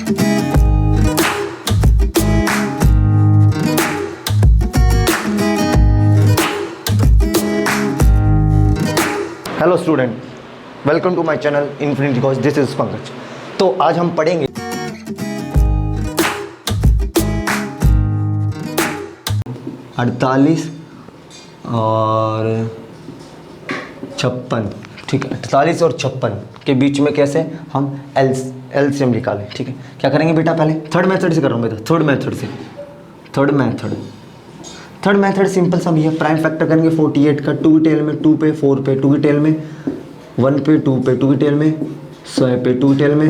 Hello student, welcome to my channel infinity course. This is Pankaj. तो आज हम पढ़ेंगे अड़तालीस और 56। ठीक है, 48 और 56 के बीच में कैसे हम एलसीएम निकालें। ठीक है, क्या करेंगे बेटा, पहले थर्ड मेथड से कर रहा हूँ बेटा, थर्ड मेथड सिंपल सा भी है। प्राइम फैक्टर करेंगे 48 का, 2 की टेल में 2 पे 4 पे, 2 की टेल में 1 पे 2 पे, 2 की टेल में 100 पे, 2 की टेल में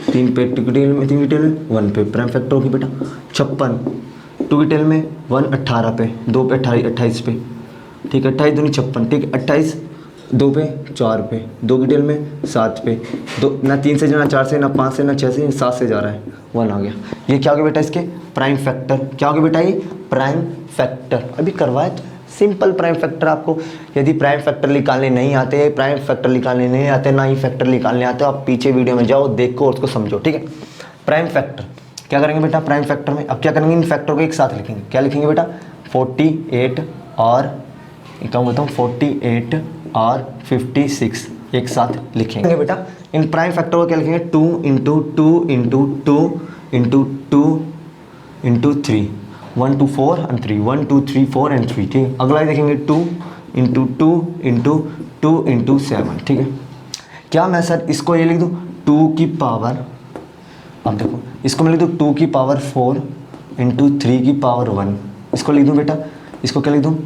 3 पे, 2 की टेल में 3 की टेल में 1 पे। प्राइम फैक्टर होगी बेटा 56, 2 की टेल में 1 18 पे, 2 पे 28 पे। ठीक है, 28 दूनी 56। ठीक है, 28 2 पे 4 पे, 2 की टेल में 7 पे, 2 ना 3 से ना 4 से ना 5 से ना 6 से 7 से जा रहा है, 1 आ गया। ये क्या हो गया बेटा, इसके प्राइम फैक्टर। क्या हो गया बेटा, ये प्राइम फैक्टर। अभी करवाए तो सिंपल प्राइम फैक्टर। आपको यदि प्राइम फैक्टर निकालने नहीं आते, प्राइम फैक्टर निकालने नहीं आते, ना ही फैक्टर निकालने आते, आप पीछे वीडियो में जाओ, देखो और उसको समझो। ठीक है, प्राइम फैक्टर क्या करेंगे बेटा, प्राइम फैक्टर में अब क्या करेंगे, इन फैक्टर को एक साथ लिखेंगे। क्या लिखेंगे बेटा, 48 और क्या बोलता हूँ 48 और 56 एक साथ लिखेंगे बेटा। इन प्राइम फैक्टर को क्या लिखेंगे, 2 into 2 into 2 into 2 into 3, 1 2 4 and 3, 1 2 3 4 and 3। ठीक है, अगला देखेंगे 2 इंटू 2 इंटू 2 इंटू 7। ठीक है, क्या मैं सर इसको ये लिख दूँ 2 की पावर, अब देखो इसको मैं लिख दूँ 2 की पावर 4 इंटू 3 की पावर 1। इसको लिख दूँ बेटा, इसको क्या लिख दूँ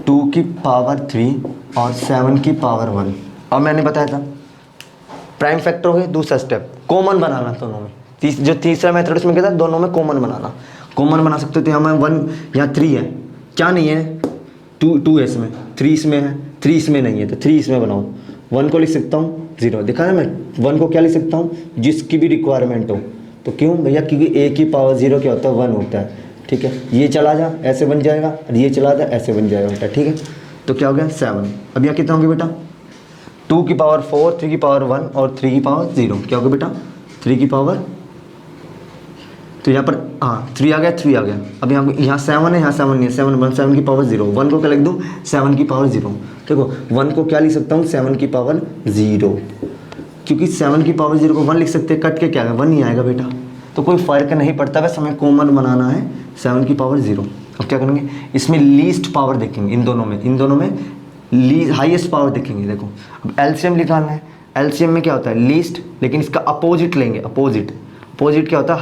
2 की पावर 3 और 7 की पावर 1। अब मैंने बताया था प्राइम फैक्टर हो गए। दूसरा स्टेप कॉमन बनाना दोनों में। जो तीसरा मेथड उसमें क्या था, दोनों में कॉमन बनाना। कॉमन बना सकते थे हम, 1 या 3 है, क्या नहीं है 2 है इसमें, 3 इसमें है, 3 इसमें नहीं है, तो 3 इसमें बनाओ। 1 को लिख सकता हूँ 0, देखा है मैं 1 को क्या लिख सकता हूँ, जिसकी भी रिक्वायरमेंट हो। तो क्यों भैया, क्योंकि a की पावर 0 क्या होता है, 1 होता है। ठीक है, ये चला जा ऐसे बन जाएगा और ये चला जा ऐसे बन जाएगा बेटा। ठीक है, तो क्या हो गया 7। अब यहाँ कितना हो गया बेटा, 2 की पावर 4, 3 की पावर 1 और 3 की पावर 0। क्या हो गया बेटा, 3 की पावर, तो यहाँ पर हाँ 3 आ गया, 3 आ गया। अब यहाँ 7 है, यहाँ 7 नहीं है, 7 की पावर 0। 1 को क्या लिख दूँ, 7 की पावर 0। देखो 1 को क्या लिख सकता हूँ, 7 की पावर 0, क्योंकि 7 की पावर 0 को 1 लिख सकते हैं, कट के क्या है 1 ही आएगा बेटा। तो कोई फ़र्क नहीं पड़ता, बस हमें कॉमन बनाना है 7 की पावर 0। अब क्या करेंगे, इसमें लीस्ट पावर देखेंगे, इन दोनों में हाईएस्ट पावर देखेंगे। देखो अब एलसीएम निकालना है, एलसीएम में क्या होता है लीस्ट, लेकिन इसका अपोजिट लेंगे। अपोजिट क्या होता है,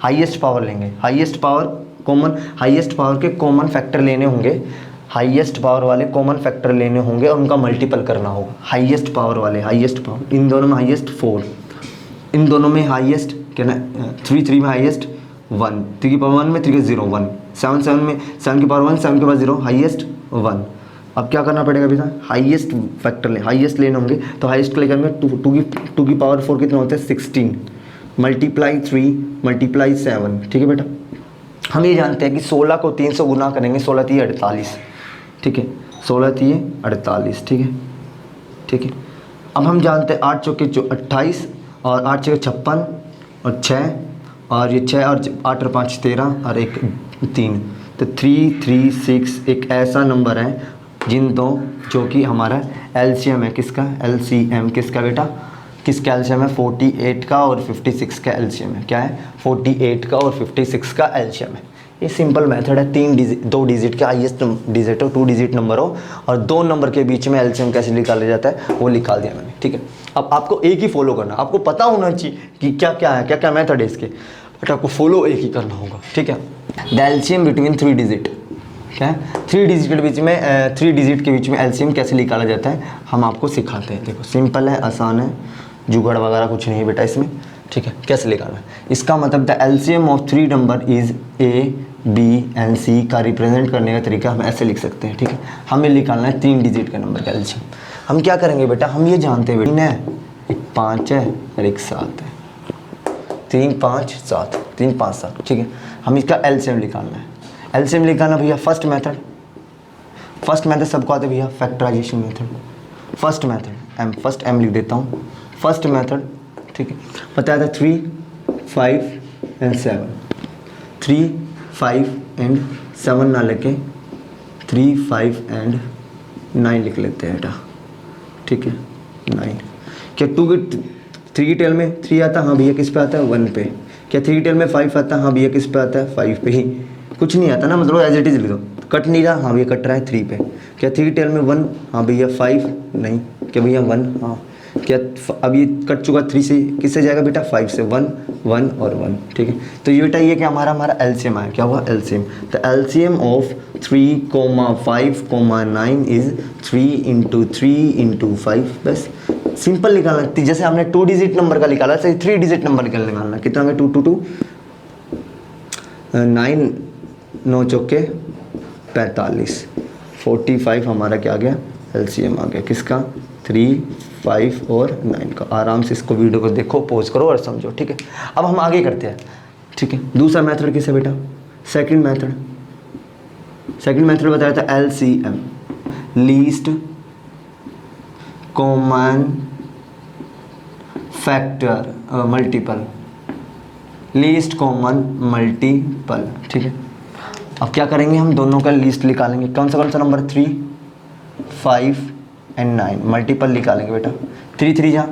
हाईएस्ट पावर लेंगे। Highest power common, highest power के कॉमन फैक्टर लेने होंगे, हाईएस्ट पावर वाले कॉमन फैक्टर लेने होंगे और उनका मल्टीपल करना होगा। हाईएस्ट पावर वाले, हाईएस्ट पावर, इन दोनों में हाईएस्ट 4, इन दोनों में हाईएस्ट क्या ना 3 में हाईएस्ट 1, 3 की पावर 1 में 3 की 0 1, 7 में 7 की पावर 1, 7 की पावर 0, हाईएस्ट 1। अब क्या करना पड़ेगा भैया, हाईएस्ट फैक्टर हाईएस्ट लेने होंगे, तो हाईएस्ट के लिए करेंगे 2 की पावर 4 कितना होता है 16 मल्टीप्लाई 3 मल्टीप्लाई 7। ठीक है बेटा, हम ये जानते हैं कि 16 को 3 से गुना करेंगे, 16 3 48। ठीक है, 16 3 48। ठीक है, अब हम जानते हैं 8 चौके 28 और 8 चौके 56 और 6 और ये 6 और 8 और 5 13 और 1 3, तो 3 3 6 एक ऐसा नंबर है जो कि हमारा एलसीएम है। किसका एलसीएम, किसका बेटा, किसका एलसीएम है 48 का और 56 का एलसीएम है। क्या है 48 का और 56 का एलसीएम है। ये सिंपल मेथड है, 2 डिजिट का हाईएस्ट डिजिट हो, 2 डिजिट नंबर हो और 2 नंबर के बीच में एलसीएम कैसे निकाला जाता है वो निकाल दिया मैंने। ठीक है, अब आपको एक ही फॉलो करना, आपको पता होना चाहिए कि क्या है, क्या मेथड है इसके, बट आपको फॉलो एक ही करना होगा। ठीक है, द एलसीएम बिटवीन 3 डिजिट, क्या है 3 डिजिट के बीच में 3 डिजिट के बीच में एलसीएम कैसे निकाला जाता है हम आपको सिखाते हैं। देखो सिंपल है, आसान है, जुगाड़ वगैरह कुछ नहीं है बेटा इसमें। ठीक है, कैसे निकालना है, इसका मतलब the LCM of 3 number is A B and C का रिप्रेजेंट करने का तरीका हम ऐसे लिख सकते हैं। ठीक है, हमें निकालना है 3 डिजिट का नंबर का एलसीएम। हम क्या करेंगे बेटा, हम ये जानते हैं बेटा एक 5 है और एक 7 है, 3 5 7, 3 5 7। ठीक है, हम इसका एलसीएम निकालना है। एलसीएम निकालना भैया फर्स्ट मेथड सबको आते भैया, फैक्टराइजेशन मेथड। फर्स्ट एम लिख देता हूँ, फर्स्ट मेथड। ठीक है, बताया था 3 5 एंड 7, 3 5 एंड 7 ना लेके 3 5 एंड 9 लिख लेते हैं बेटा, ठीक है 9। क्या 3 की टेल में 3 आता है? हाँ भैया किस पे आता है? 1 पे। क्या 3 की टेल में 5 आता है? हाँ भैया किस पे आता है? 5 पे ही। कुछ नहीं आता ना, मतलब एज इट इज लिख दो। कट नहीं रहा? हाँ भैया कट रहा है 3 पे। क्या 3 की टेल में 1? हाँ भैया 5 नहीं। क्या भैया 1? हाँ। क्या अब ये कट चुका 3 से, किससे जाएगा बेटा? 5 से। 1 1 और 1, ठीक है। तो ये बेटा ये क्या हमारा एलसीएम आया। क्या हुआ? एलसीएम। तो एलसीएम ऑफ 3, 5, 9 इज 3 × 3 × 5। बस सिंपल निकालना, जैसे हमने 2 डिजिट नंबर का निकाला, ऐसे 3 डिजिट नंबर निकालना। कितना में 2 2 2 9 9 चौके 45, 45 हमारा क्या आ गया? एलसीएम आ गया किसका? 3 5 और 9 का। आराम से इसको वीडियो को देखो, पॉज करो और समझो, ठीक है। अब हम आगे करते हैं, ठीक है। दूसरा मेथड किस है बेटा? सेकंड मेथड बताया था LCM, least common factor multiple, least common multiple, ठीक है। अब क्या करेंगे? हम दोनों का लीस्ट निकालेंगे। कौन सा नंबर? 3 5 एंड 9 मल्टीपल निकालेंगे बेटा। 3 3 जा,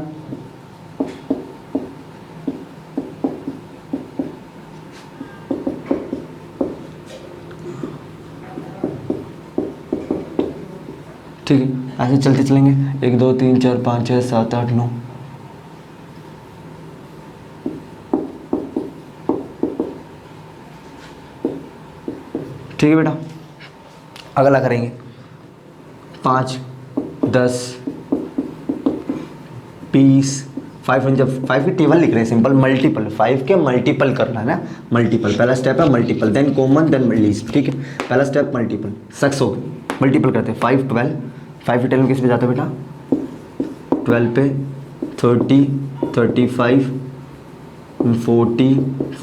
ठीक है। ऐसे चलते चलेंगे, 1 2 3 4 5 6 7 8 9। ठीक है बेटा। अगला करेंगे 5 10 20। 5 की टेबल लिख रहे हैं, सिंपल मल्टीपल, 5 के मल्टीपल करना है ना, मल्टीपल। पहला स्टेप है multiple, then common, then least, ठीक है। पहला स्टेप मल्टीपल, सक्स हो गई। मल्टीपल करते हैं 5 12। 5 की टेबल किस पे जाता है बेटा? 12 पे। 30 35 40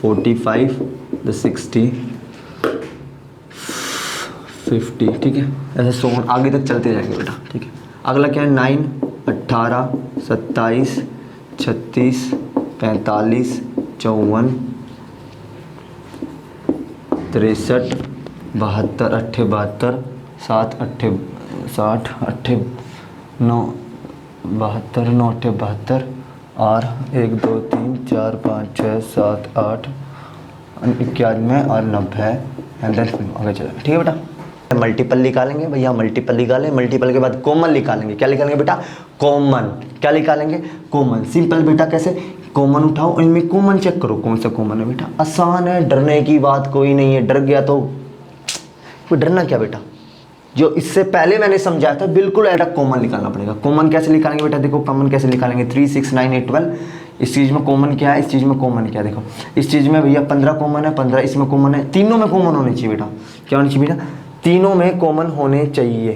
45 60 50, ठीक है। ऐसे 100 आगे तक चलते जाएंगे बेटा, ठीक है। अगला क्या है? 9 18 27 36 45 54 63 72 72 7 8 60 8 9 72 9 8 72 और 1 2 3 4 5 6 7 8 91 और 90 एंड देन आगे चलेगा, ठीक है बेटा। मल्टीपल निकालेंगे भैया, मल्टीपल निकालें। मल्टीपल के बाद कॉमन निकालेंगे। क्या निकालेंगे बेटा? कॉमन। क्या निकालेंगे? कॉमन। सिंपल बेटा, कैसे? कॉमन उठाओ, इनमें कॉमन चेक करो कौन सा कॉमन है बेटा। आसान है, डरने की बात कोई नहीं है। डर गया तो कोई डरना क्या बेटा, जो इससे पहले मैंने समझाया था बिल्कुल ऐसा कॉमन निकालना पड़ेगा। कॉमन कैसे निकालेंगे बेटा? देखो कॉमन कैसे निकालेंगे। 3 6 9 8 12। इस चीज़ में कॉमन क्या है? इस चीज़ में कॉमन क्या है? देखो इस चीज़ में भैया 15 कॉमन है, 15 इसमें कॉमन है। तीनों में कॉमन होने चाहिए बेटा। क्या होना चाहिए बेटा? तीनों में कॉमन होने चाहिए।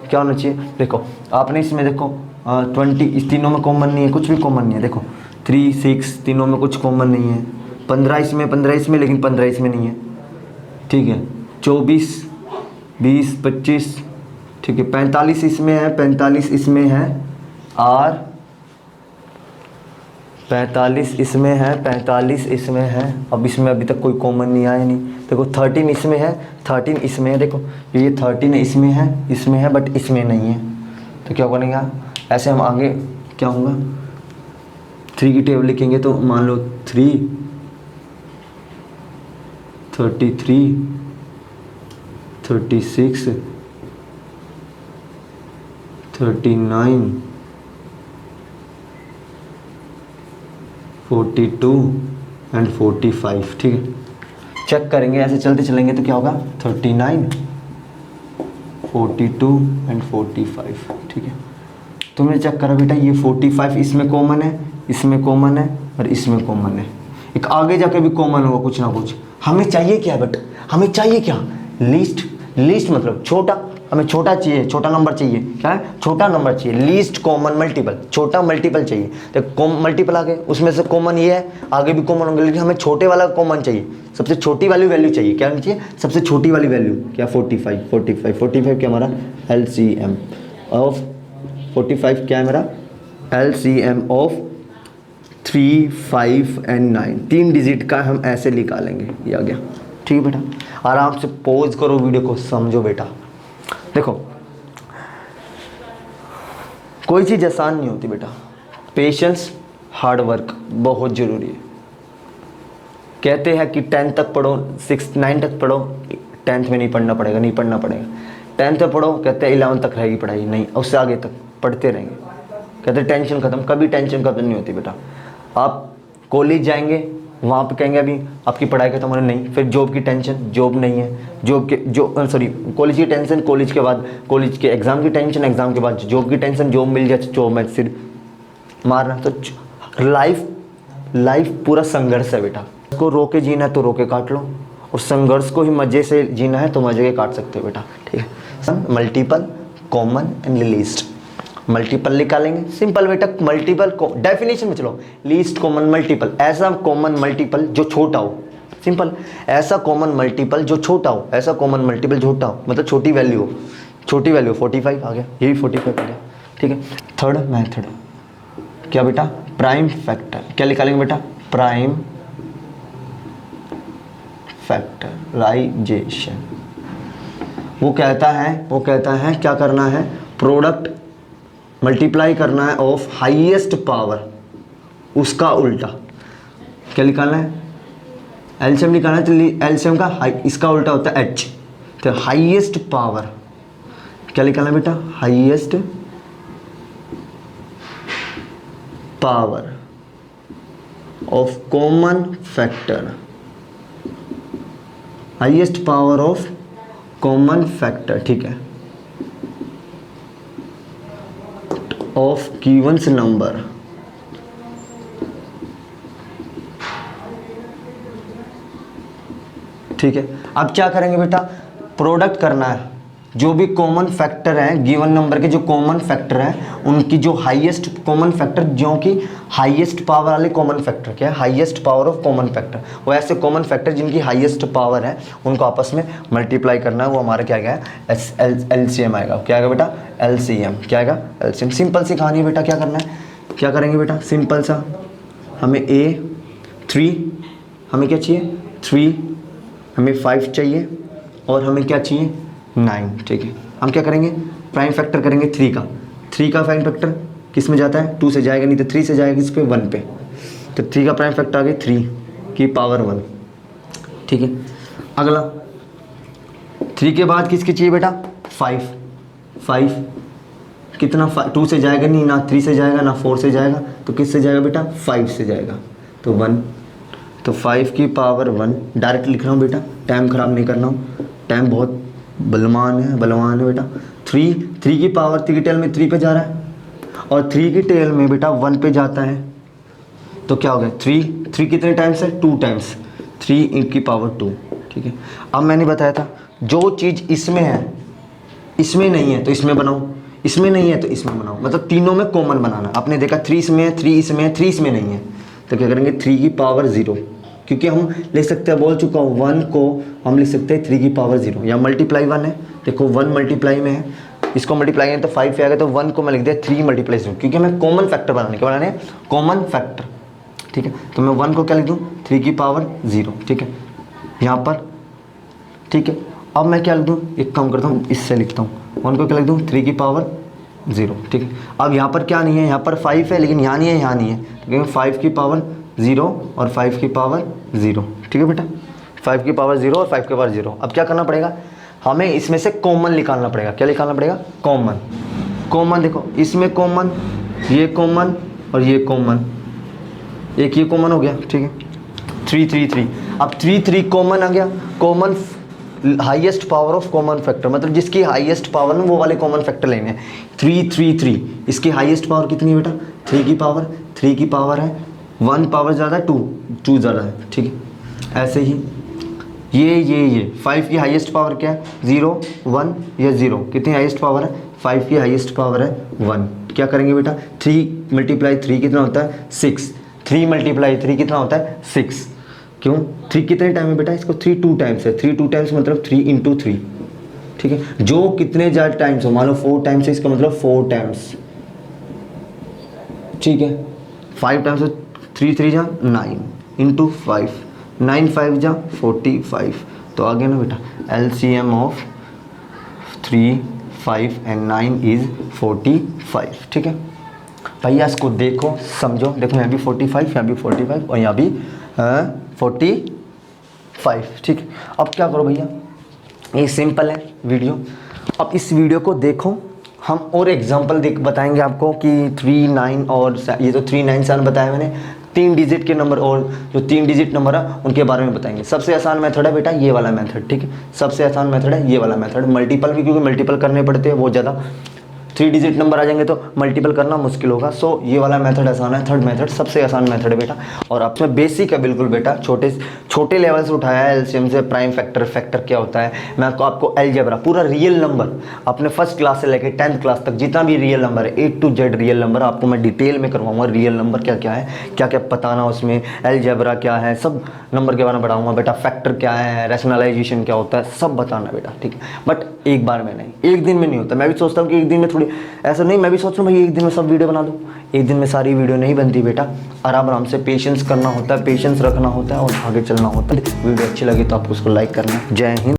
क्या होना चाहिए? देखो आपने इसमें देखो 20, इस तीनों में कॉमन नहीं है, कुछ भी कॉमन नहीं है। देखो 3 6 तीनों में कुछ कॉमन नहीं है। 15 इसमें लेकिन 15 इसमें नहीं है, ठीक है। 24 20 25, ठीक है। 45 इसमें है, 45 इसमें है और 45 इसमें है, 45 इसमें है। अब इसमें अभी तक कोई कॉमन नहीं आया नहीं। देखो 13 इसमें है, 13 इसमें है। देखो ये 13 इसमें है बट इसमें नहीं है। तो क्या बनेगा? ऐसे हम आगे क्या होगा? 3 की टेबल लिखेंगे तो मान लो 3 33 36 39 42 एंड 45, ठीक है। चेक करेंगे, ऐसे चलते चलेंगे तो क्या होगा? 39 42 एंड 45, ठीक है। तुमने चेक करा बेटा, ये 45 इसमें कॉमन है, इसमें कॉमन है और इसमें कॉमन है। एक आगे जाके भी कॉमन होगा कुछ ना कुछ। हमें चाहिए क्या बेटा? हमें चाहिए क्या? लीस्ट मतलब छोटा। हमें छोटा चाहिए, छोटा नंबर चाहिए। क्या है? छोटा नंबर चाहिए। लीस्ट कॉमन मल्टीपल, छोटा मल्टीपल चाहिए। तो मल्टीपल आ गए, उसमें से कॉमन ये है, आगे भी कॉमन होंगे, लेकिन हमें छोटे वाला कॉमन चाहिए। सबसे छोटी वाली वैल्यू चाहिए। क्या होनी चाहिए? सबसे छोटी वाली वैल्यू। क्या? 45 क्या हमारा LCM ऑफ 45? क्या है मेरा? LCM ऑफ 3, 5 एंड 9, 3 डिजिट का हम ऐसे निकालेंगे। ये आ गया। ठीक है बेटा, आराम से पॉज करो वीडियो को, समझो बेटा। देखो कोई चीज़ आसान नहीं होती बेटा, पेशेंस, हार्ड वर्क बहुत ज़रूरी है। कहते हैं कि 10 तक पढ़ो, 6, 9 तक पढ़ो, 10th में नहीं पढ़ना पड़ेगा, नहीं पढ़ना पड़ेगा। 10th तक पढ़ो, कहते हैं 11 तक रहेगी पढ़ाई, नहीं, उससे आगे तक पढ़ते रहेंगे। कहते हैं टेंशन खत्म, कभी टेंशन खत्म नहीं होती बेटा। आप कॉलेज जाएंगे, वहाँ पे कहेंगे अभी आपकी पढ़ाई खत्म होने, नहीं, फिर जॉब की टेंशन, जॉब नहीं है, कॉलेज की टेंशन, कॉलेज के बाद कॉलेज के एग्ज़ाम की टेंशन, एग्ज़ाम के बाद जॉब की टेंशन, जॉब मिल जाए जॉब में फिर मारना। तो लाइफ पूरा संघर्ष है बेटा। उसको रो के जीना है तो रो के काट लो, और संघर्ष को ही मज़े से जीना है तो मज़े के काट सकते हो बेटा। ठीक है, multiple, common and least. Multiple निकालेंगे, सिंपल बेटा। मल्टीपल को डेफिनेशन में चलो, लीस्ट कॉमन मल्टीपल, ऐसा कॉमन मल्टीपल जो छोटा हो, सिंपल। ऐसा कॉमन मल्टीपल जो छोटा हो, ऐसा कॉमन मल्टीपल छोटा हो, मतलब छोटी वैल्यू हो, छोटी वैल्यू 45 आ गया, ये भी 45 आ गया। ठीक है, थर्ड मेथड क्या बेटा, प्राइम फैक्टर। क्या निकालेंगे बेटा, प्राइम फैक्टराइजेशन। वो कहता है क्या करना है, प्रोडक्ट मल्टीप्लाई करना है ऑफ हाईएस्ट पावर, उसका उल्टा। क्या निकालना है, एलसीएम निकालना है, तो एलसीएम का इसका उल्टा होता है एच, तो हाईएस्ट पावर। क्या निकालना है बेटा, highest power of common factor, highest power of common factor. ठीक है, ऑफ गिवन्स नंबर। ठीक है, अब क्या करेंगे बेटा, प्रोडक्ट करना है, जो भी कॉमन फैक्टर है गिवन नंबर के, जो कॉमन फैक्टर है उनकी जो हाईएस्ट कॉमन फैक्टर, जो कि हाईएस्ट पावर वाले कॉमन फैक्टर, क्या है, highest power of common factor. वो ऐसे कॉमन फैक्टर जिनकी हाईएस्ट पावर है उनको आपस में मल्टीप्लाई करना है, वो हमारा क्या गया, एलसीएम आएगा। क्या आएगा बेटा, एलसीएम। क्या आएगा, एलसीएम। सिंपल सी कहानी है बेटा, क्या करना है, क्या करेंगे बेटा, सिंपल सा, हमें 3, हमें क्या चाहिए 3, हमें 5 चाहिए, और हमें क्या चाहिए 9। ठीक है, हम क्या करेंगे, प्राइम फैक्टर करेंगे 3 का प्राइम फैक्टर किस में जाता है, 2 से जाएगा, नहीं तो 3 से जाएगा किस पे, 1 पे। तो 3 का प्राइम फैक्टर आ गया 3 की पावर 1। ठीक है, अगला 3 के बाद किसकी चाहिए बेटा, 5 कितना, 2 से जाएगा नहीं, ना 3 से जाएगा, ना 4 से जाएगा, तो किस से जाएगा बेटा, 5 से जाएगा, तो 1। तो 5 की पावर 1 डायरेक्ट लिख रहा हूँ बेटा, टाइम ख़राब नहीं करना हूँ, टाइम बहुत बलवान है बेटा। 3 की पावर 3 की टेल में 3 पे जा रहा है, और 3 की टेल में बेटा 1 पे जाता है, तो क्या हो गया, 3 कितने टाइम्स है, 2 टाइम्स, 3 की पावर 2। ठीक है, अब मैंने बताया था जो चीज़ इसमें है, इसमें नहीं है तो इसमें बनाओ, इसमें नहीं है तो इसमें बनाओ, मतलब तीनों में कॉमन बनाना। आपने देखा 3 इसमें है, 3 इसमें है, 3 इसमें नहीं है, तो क्या करेंगे 3 की पावर 0, क्योंकि हम लिख सकते हैं, बोल चुका हूँ, 1 को हम लिख सकते हैं 3 की पावर 0, या मल्टीप्लाई 1 है, देखो 1 मल्टीप्लाई में है, इसको मल्टीप्लाई है तो 5 आएगा, तो 1 को मैं लिख दिया 3 मल्टीप्लाई 0, क्योंकि हमें कॉमन फैक्टर बनाने के, बनाने कॉमन फैक्टर। ठीक है, तो मैं 1 को क्या लिख दूँ, 3 की पावर 0। ठीक है, यहाँ पर। ठीक है, अब मैं क्या लिख दूँ, एक काम करता हूँ, इससे लिखता हूँ, 1 को क्या लिख दूँ, 3 की पावर 0। ठीक है, अब यहाँ पर क्या नहीं है, यहाँ पर 5 है, लेकिन यहाँ नहीं है, यहाँ नहीं है, क्योंकि 5 की पावर 0 और 5 की पावर 0। ठीक है बेटा, 5 की पावर 0 और 5 की पावर 0। अब क्या करना पड़ेगा, हमें इसमें से कॉमन निकालना पड़ेगा। क्या निकालना पड़ेगा, कॉमन। देखो इसमें कॉमन, ये कॉमन और ये कॉमन, एक ये कॉमन हो गया। ठीक है, 3 अब 3 कॉमन आ गया, common highest power of common factor, मतलब जिसकी हाईएस्ट पावर है वो वाले कॉमन फैक्टर लेने हैं। 3 इसकी हाईएस्ट पावर कितनी है बेटा, 3 की पावर है, 1 पावर ज़्यादा है, 2 ज़्यादा है। ठीक है, ऐसे ही ये 5 की हाईएस्ट पावर क्या है, 0 1 या 0, कितनी हाईएस्ट पावर है, 5 की हाईएस्ट पावर है 1। क्या करेंगे बेटा, 3 मल्टीप्लाई 3 कितना होता है 6, 3 मल्टीप्लाई 3 कितना होता है 6। क्यों, 3 कितने टाइम है बेटा, इसको 3 2 टाइम्स है, 3 2 टाइम्स मतलब 3 × 3। ठीक है, जो कितने ज़्यादा टाइम्स हो, मान लो 4 टाइम्स है, इसका मतलब 4 टाइम्स। ठीक है, 5 टाइम्स 3 3 जा 9 इंटू 5, 9 5 जा 45। तो आ गया ना बेटा, LCM ऑफ 3 5 एंड 9 इज़ 45। ठीक है भैया, इसको देखो समझो, देखो यहाँ भी 45, यहाँ भी 45 और यहाँ भी 45। ठीक है, अब क्या करो भैया, ये सिंपल है वीडियो। अब इस वीडियो को देखो, हम और एग्जांपल बताएंगे आपको कि 3 9 और ये तो 3 9 7 बताया मैंने, 3 डिजिट के नंबर और जो 3 डिजिट नंबर है उनके बारे में बताएंगे। सबसे आसान मेथड है बेटा ये वाला मेथड। ठीक है, सबसे आसान मेथड है ये वाला मेथड। मल्टीपल भी, क्योंकि मल्टीपल करने पड़ते हैं बहुत ज़्यादा, 3 डिजिट नंबर आ जाएंगे तो मल्टीपल करना मुश्किल होगा। सो ये वाला मेथड आसान है, थर्ड मेथड सबसे आसान मेथड है बेटा। और आपसे बेसिक है बिल्कुल बेटा, छोटे लेवल से उठाया है एलसीएम से, प्राइम फैक्टर क्या होता है। मैं आपको अलजेब्रा पूरा रियल नंबर अपने फर्स्ट क्लास से लेकर 10th क्लास तक जितना भी रियल नंबर है, A to Z real number आपको मैं डिटेल में करवाऊंगा। रियल नंबर क्या क्या है, क्या क्या बताना उसमें, अलजेब्रा क्या है, सब नंबर के बारे में बताऊंगा बेटा। फैक्टर क्या है, रैशनलाइजेशन क्या होता है, सब बताना बेटा। ठीक है, बट एक बार में नहीं, एक दिन में नहीं होता। मैं भी सोचता हूँ कि एक दिन में थोड़ी, ऐसा नहीं, मैं भी सोच रहा हूँ भाई एक दिन में सब वीडियो बना दूँ। एक दिन में सारी वीडियो नहीं बनती बेटा, आराम आराम से पेशेंस करना होता है, पेशेंस रखना होता है और आगे चलना होता है। वीडियो अच्छी लगी तो आपको उसको लाइक करना है। जय हिंद।